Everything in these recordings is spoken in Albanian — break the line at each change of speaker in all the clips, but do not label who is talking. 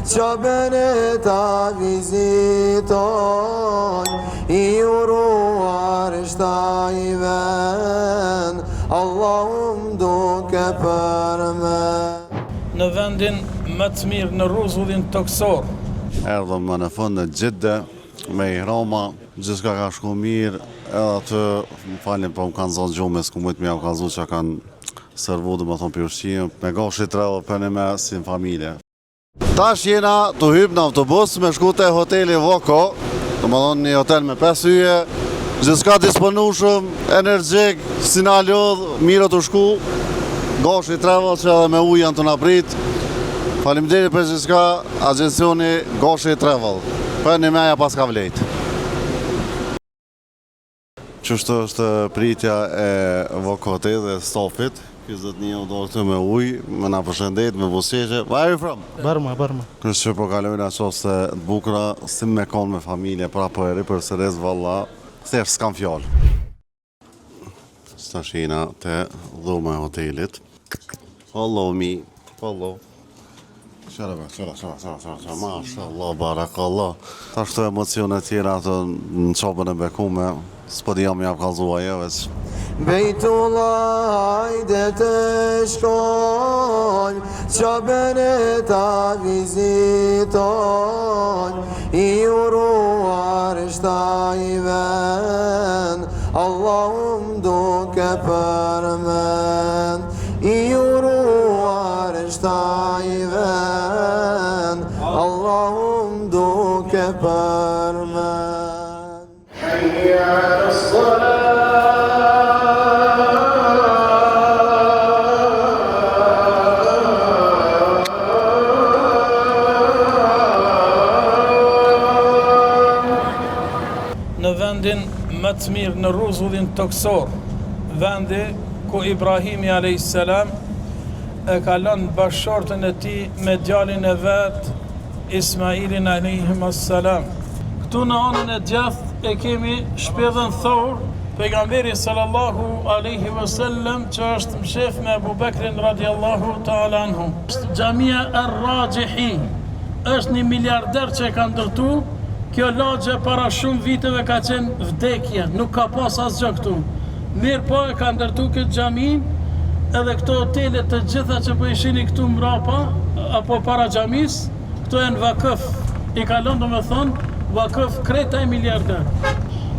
që benet a viziton, I uruar shta I ven, Allahum duke për me.
Në vendin më të mirë në rruzullin toksor.
Erdhëm në fund në Gjidde, me Ihrama, gjithçka ka shku mirë, edhe aty, më falin, po më kanë zonë gjume, s'ku mujtë me jam kalzu që kanë servu, dhe më thonë për ushqim, me gashi të redhë për në me si në familje. Tash jena të hypë në autobus me shku te hoteli Voko, dhe më thonë një hotel me 5 yje, gjithçka disponushëm, energjik, si na lodhë, mirë të shku, gashi të redhë që edhe me ujë janë të naprit. Faleminderit për gjithçka, agjencioni Gashi Travel. Për një meja pas ka vlejt. Qështu është pritja e Vokotit dhe stafit. 21 do të me ujë, me na përshëndet, me busqeqe. Where are you from?
Burma.
Kështë që po kalojnë ato se të bukura, si me konë me familje, pra po eri për sëres valla, se s'kam fjallë. Stashina te dhume hotelit. Follow me, follow. Qëra, mashallah, barakallah. Ta shto emocione tjera ato në qopën e bekume, s'po di jam jam kalzua jo veç.
Bejtullah hajde të shkojmë, që benet a viziton, I uruar shta I ven, Allahum duke për men. I uruar shta I ven, Allahum duke për men. Hayya as-salat.
Në vendin më të mirë në rruzullin toksor, vendi ku Ibrahimi a.s. e kalon bashkëshortën e tij me djalin e vet Ismailin a.s. Këtu në anën e djathtë e kemi shpedhën Thor, pejgamberi sallallahu alaihi wasallam, që është mshef me Abu Bekrin radiallahu ta'ala anhu. Xhamia ar-Rajihi është një miliarder që e ka ndërtu. Kjo lagje para shumë viteve ka qenë vdekje, nuk ka pas asgjë këtu. Mirë po e ka ndërtu këtë xhami, edhe këto hotelet të gjitha që po ishini këtu mbrapa, apo para xhamis, këto janë vakëf. I kalon do me thonë, vakëf kreta e miliarder.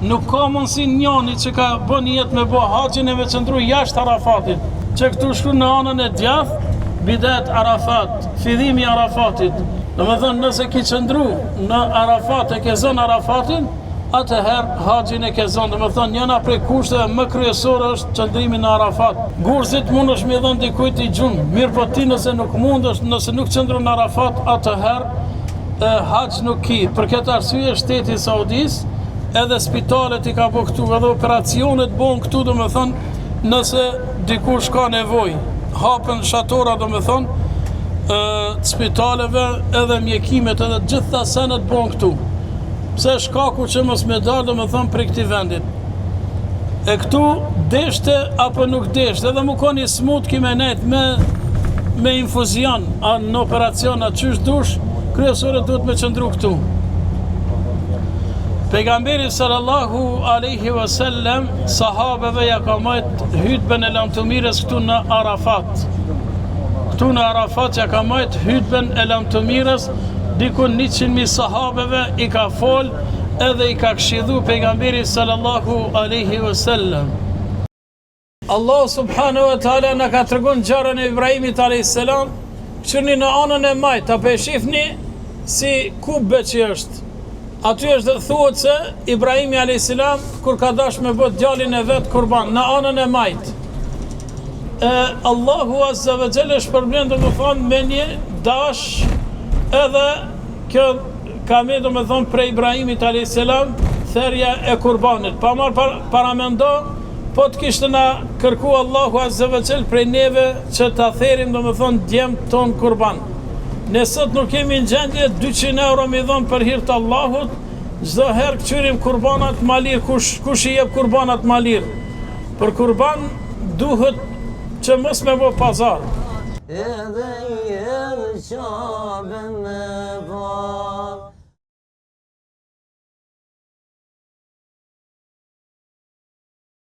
Nuk ka mundësi njani që ka bën jetë me bo haxhin e me qëndru jashtë Arafatit, që këtu shku në anën e djathtë, bidet Arafat, fillimi Arafatit. Në me thënë, nëse ki qëndru në Arafat e ke zënë Arafatin, atëherë haxhin e ke zënë. Në me thënë, njëna prej kushteve më kryesorë është qëndrimi në Arafat. Gurzit mund është me dhënë dikujt I gjunë, mirë po ti nëse nuk mund është, nëse nuk qëndru në Arafat, atëherë haxh nuk ki. Për këtë arsye shteti Saudis, edhe spitalet I ka bo këtu, edhe operacionet bon këtu, do me thënë, nëse dikush ka nevojë. Hapen shatora, do me thënë, të spitaleve edhe mjekimet edhe gjitha senet bon këtu. Pse shkaku që mos me dalë do me thonë për këti vendit. E këtu deshte apo nuk deshte, edhe mu ka një smut kime nejt me infuzion në operacion atë qysh dush, kryesore duhet me qëndru këtu. Pejgamberi sallallahu alaihi wasallam sahabeve ja ka majt hutben e lamtumires këtu në Arafat. Këtu në Arafat ja ka majt hutben e lamtumires, dikun 100.000 sahabeve I ka fol edhe I ka këshidhu pejgamberi sallallahu alaihi wasallam. Allah subhanahu wa taala na ka tregon ngjarën e Ibrahimit alayhis salam, qërni në anën e majt, apo e shifni si kubbe që është. Aty është thuhet se Ibrahimi alayhis salam kur ka dash me bot djalin e vet kurban në anën e majt. Allahu azza wa jalla shpërblen do të thonë me një dash edhe kjo ka me do me thonë prej Ibrahimit a.s. Therja e kurbanit. Pa marë paramendo, po të kishtë na kërku Allahu azza wa jall prej neve që ta therim do me thonë djemë ton kurban. Nësët nuk kemi në gjendje 200 euro me dhonë për hirtë Allahut, çdo herë këqyrim kurbanat malir, kush I jep kurbanat malir. Për kurban duhet që mos me bo pazar.
edhe i erë qabën me pa.